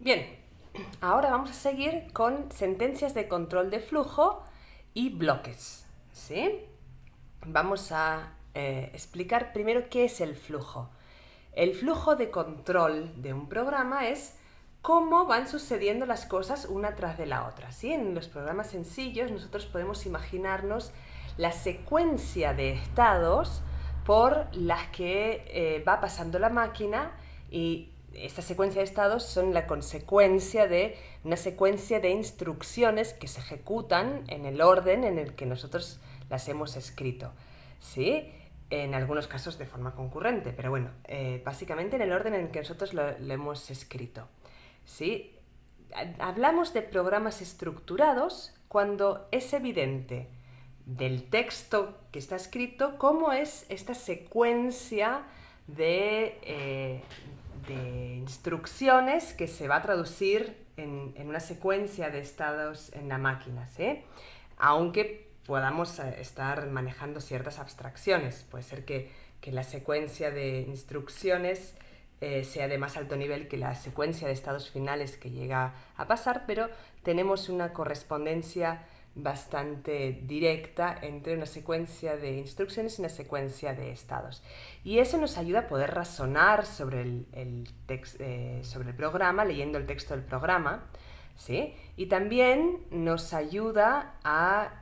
Bien, ahora vamos a seguir con sentencias de control de flujo y bloques, ¿sí? Vamos a explicar primero qué es el flujo. El flujo de control de un programa es cómo van sucediendo las cosas una tras de la otra, ¿sí? En los programas sencillos nosotros podemos imaginarnos la secuencia de estados por las que va pasando la máquina, y esta secuencia de estados son la consecuencia de una secuencia de instrucciones que se ejecutan en el orden en el que nosotros las hemos escrito, ¿sí? En algunos casos de forma concurrente, pero bueno, básicamente en el orden en el que nosotros lo hemos escrito, ¿sí? Hablamos de programas estructurados cuando es evidente del texto que está escrito cómo es esta secuencia de instrucciones que se va a traducir en una secuencia de estados en la máquina, ¿sí? Aunque podamos estar manejando ciertas abstracciones. Puede ser que la secuencia de instrucciones sea de más alto nivel que la secuencia de estados finales que llega a pasar, pero tenemos una correspondencia bastante directa entre una secuencia de instrucciones y una secuencia de estados. Y eso nos ayuda a poder razonar sobre sobre el programa, leyendo el texto del programa, ¿sí? Y también nos ayuda a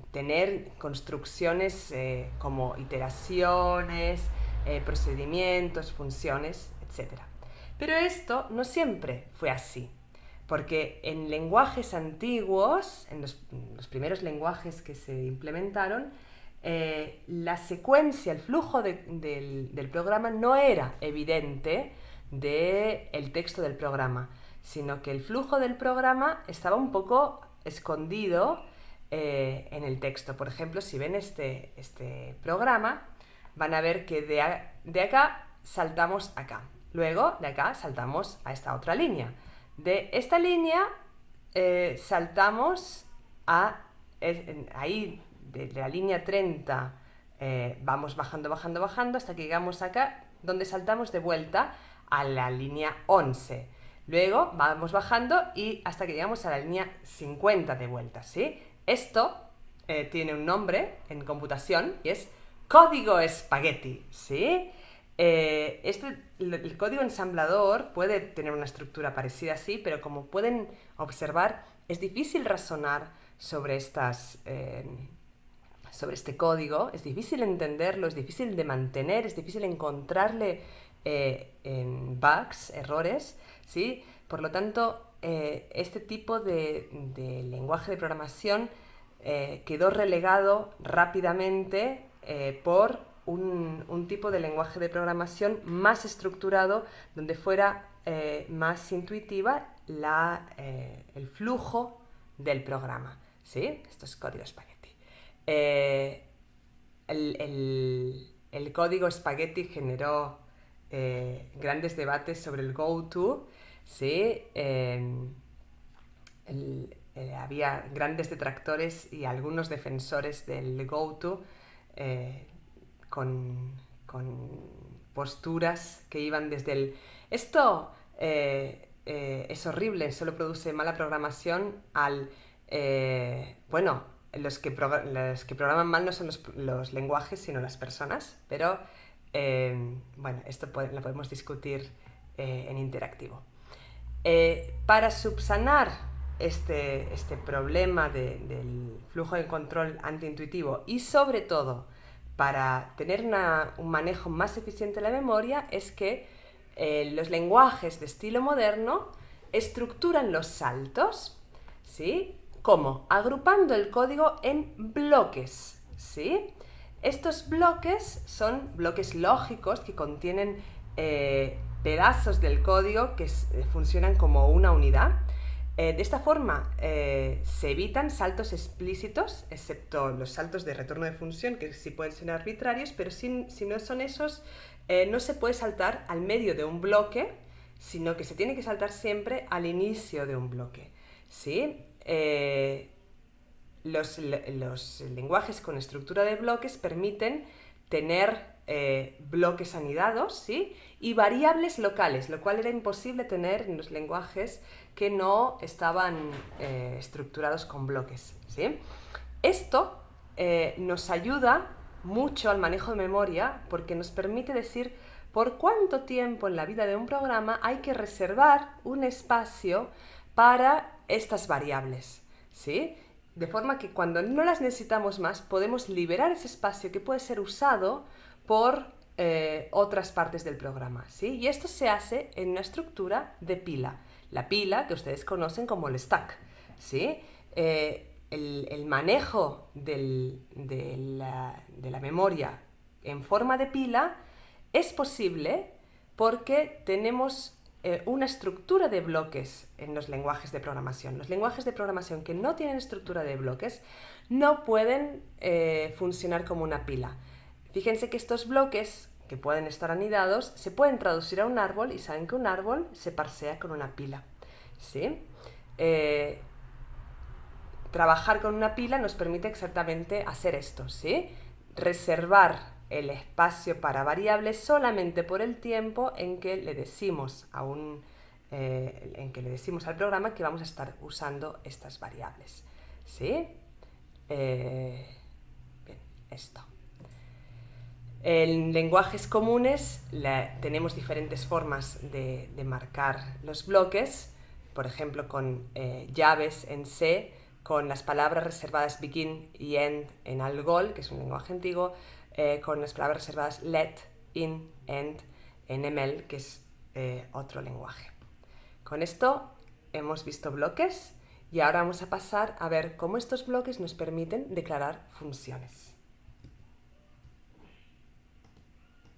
tener construcciones como iteraciones, procedimientos, funciones, etc. Pero esto no siempre fue así, porque en lenguajes antiguos, en los primeros lenguajes que se implementaron, la secuencia, el flujo del programa no era evidente del texto del programa, sino que el flujo del programa estaba un poco escondido en el texto. Por ejemplo, si ven este programa, van a ver que de acá saltamos acá. Luego, de acá saltamos a esta otra línea. De esta línea saltamos a ahí, de la línea 30, vamos bajando, bajando, bajando, hasta que llegamos acá, donde saltamos de vuelta a la línea 11. Luego vamos bajando y hasta que llegamos a la línea 50 de vuelta, ¿sí? Esto tiene un nombre en computación y es código espagueti, ¿sí? El código ensamblador puede tener una estructura parecida así, pero como pueden observar, es difícil razonar sobre sobre este código, es difícil entenderlo, es difícil de mantener, es difícil encontrarle bugs, errores, ¿sí? Por lo tanto, este tipo de lenguaje de programación quedó relegado rápidamente por un tipo de lenguaje de programación más estructurado, donde fuera más intuitiva el flujo del programa, ¿sí? Esto es código espagueti. El código espagueti generó grandes debates sobre el GoTo, ¿sí? Había grandes detractores y algunos defensores del GoTo con posturas que iban desde esto es horrible, solo produce mala programación, al bueno, los que programan mal no son los lenguajes, sino las personas, pero bueno, esto lo podemos discutir en interactivo. Para subsanar este problema del flujo de control antiintuitivo y sobre todo para tener un manejo más eficiente de la memoria, es que los lenguajes de estilo moderno estructuran los saltos, ¿sí? ¿Cómo? Agrupando el código en bloques, ¿sí? Estos bloques son bloques lógicos que contienen pedazos del código que funcionan como una unidad. De esta forma se evitan saltos explícitos, excepto los saltos de retorno de función, que sí pueden ser arbitrarios, pero si no son esos, no se puede saltar al medio de un bloque, sino que se tiene que saltar siempre al inicio de un bloque, ¿sí? Los lenguajes con estructura de bloques permiten tener bloques anidados, ¿sí? Y variables locales, lo cual era imposible tener en los lenguajes que no estaban estructurados con bloques, ¿sí? Esto nos ayuda mucho al manejo de memoria porque nos permite decir por cuánto tiempo en la vida de un programa hay que reservar un espacio para estas variables, ¿sí? De forma que cuando no las necesitamos más podemos liberar ese espacio que puede ser usado por otras partes del programa, ¿sí? Y esto se hace en una estructura de pila. La pila que ustedes conocen como el stack, ¿sí? El manejo de la memoria en forma de pila es posible porque tenemos una estructura de bloques en los lenguajes de programación. Los lenguajes de programación que no tienen estructura de bloques no pueden funcionar como una pila. Fíjense que estos bloques, que pueden estar anidados, se pueden traducir a un árbol y saben que un árbol se parsea con una pila, ¿sí? Trabajar con una pila nos permite exactamente hacer esto, ¿sí? Reservar el espacio para variables solamente por el tiempo en que le decimos al programa que vamos a estar usando estas variables, ¿sí? Bien, esto. En lenguajes comunes tenemos diferentes formas de marcar los bloques, por ejemplo con llaves en C, con las palabras reservadas begin y end en ALGOL, que es un lenguaje antiguo, con las palabras reservadas let, in, end en ML, que es otro lenguaje. Con esto hemos visto bloques y ahora vamos a pasar a ver cómo estos bloques nos permiten declarar funciones.